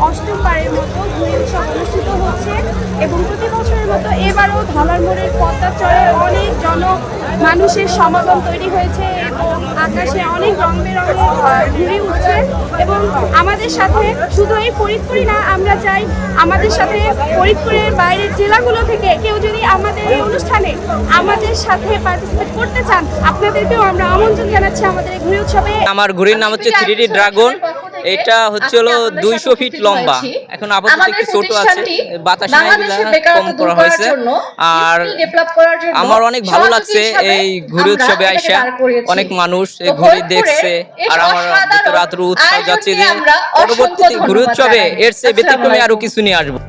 অষ্টমবারের মতো ঘুড়ি উৎসব অনুষ্ঠিত হচ্ছে এবং প্রতি বছরের মতো এবারও ধলার মোড়ের পদ্মাচরে অনেক মানুষের সমাগম তৈরি হয়েছে এবং আকাশে অনেক রং বেরঙের ঘুড়ি উঠছে এবং আমাদের সাথে শুধু এই ফরিদপুরই না, আমরা চাই আমাদের সাথে ফরিদপুরের বাইরের জেলাগুলো থেকে কেউ যদি আমাদের এই অনুষ্ঠানে আমাদের সাথে পার্টিসিপেট করতে চান, আপনাদেরকেও আমরা আমন্ত্রণ জানাচ্ছি আমাদের এই ঘুড়ি উৎসবে। আমার ঘুড়ির নাম হচ্ছে 3D ড্রাগন। এটা হচ্ছে হলো 200 ফিট লম্বা। এখন আপাতত একটু ছোট আছে, বাতাসে কম করা হয়েছে। আর আমার অনেক ভালো লাগছে এই ঘুড়ি উৎসবে আইসা, অনেক মানুষ এই ঘুড়ি দেখছে আর আমার ভিতরে আতর উৎসাহ যাচ্ছে যে পরবর্তীতে ঘুড়ি উৎসবে এর চেয়ে ব্যতিক্রমী আরো কিছু নিয়ে আসবো।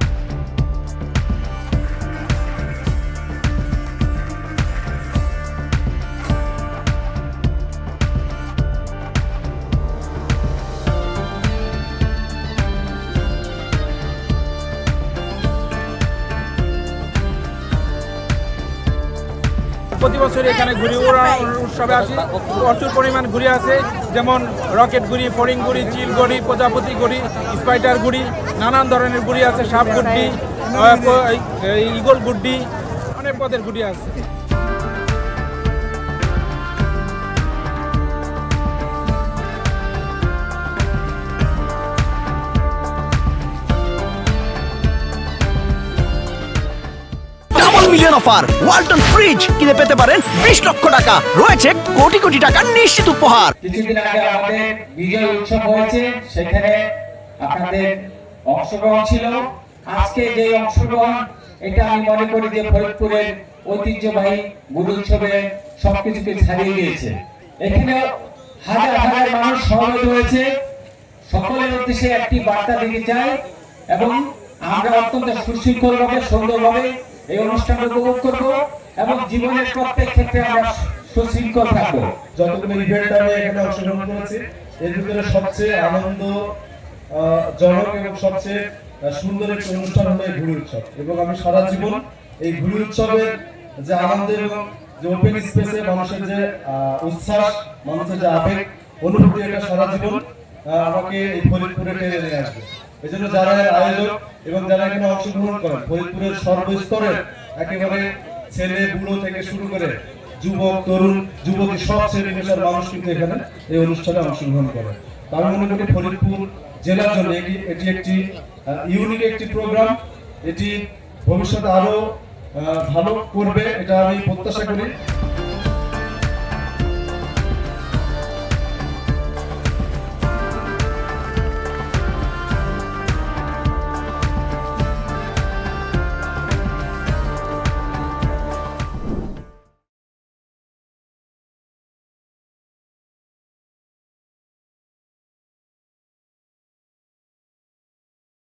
প্রতি বছর এখানে ঘুড়ি উৎসবে আসি, প্রচুর পরিমাণ ঘুড়ি আছে, যেমন রকেট ঘুড়ি, ফড়িং ঘুড়ি, চিল ঘুড়ি, প্রজাপতি ঘুড়ি, স্পাইডার ঘুড়ি, নানান ধরনের ঘুড়ি আছে, সাপ গুড্ডি, ইগল গুড্ডি, অনেক পদের ঘুড়ি আছে। মিলিয়ন অফার ওয়ালটন ফ্রিজ কিনে পেতে পারেন 20 লক্ষ টাকা, রয়েছে কোটি কোটি টাকার নিশ্চিত উপহার। কিছুদিন আগে আমাদের বিজয় উৎসব হয়েছে, সেখানে আপনাদের অংশগ্রহণ ছিল। আজকে যে অংশগ্রহণ, এটা আমি মনে করি যে ফরিদপুরের ঐতিহ্যবাহী ঘুড়ি উৎসবে সবকিছুকে ছাড়িয়ে দিয়েছে। এখানে হাজার হাজার মানুষ সমবেত হয়েছে। সকলের উদ্দেশ্যে একটি বার্তা দিতে চাই এবং আমরা অত্যন্ত সুশৃঙ্খলভাবে সুন্দরভাবে এই অনুষ্ঠান উপভোগ করব এবং জীবনের প্রত্যেক ক্ষেত্রে আমরা সুশৃঙ্খল থাকবো। যতগুলো ইভেন্ট আমি এখানে অংশগ্রহণ করেছি, এর ভিতরে সবচেয়ে আনন্দজনক এবং সবচেয়ে সুন্দর একটি অনুষ্ঠান হলো এই ঘুড়ি উৎসব। এবং আমি সারা জীবন এই ঘুড়ি উৎসবের যে আনন্দের এবং যে ওপেন স্পেসে মানুষের যে উচ্ছ্বাস, মানুষের যে আবেগ অনুভূতি, এটা সারা জীবন আমাকে এই ফরিদপুরে টেনে নিয়ে আসবে। এই জন্য যারা আয়োজক এবং যারা এখানে অংশগ্রহণ করেন, ফরিদপুরের সর্বস্তরের একেবারে ছেলে বুড়ো থেকে শুরু করে যুবক, তরুণ, যুবতী, সব শ্রেণী পেশার মানুষ কিন্তু এখানে এই অনুষ্ঠানে অংশগ্রহণ করে। আমি মনে করি ফরিদপুর জেলার জন্য এটি একটি ইউনিক একটি প্রোগ্রাম। এটি ভবিষ্যতে আরো ভালো করবে, এটা আমি প্রত্যাশা করি।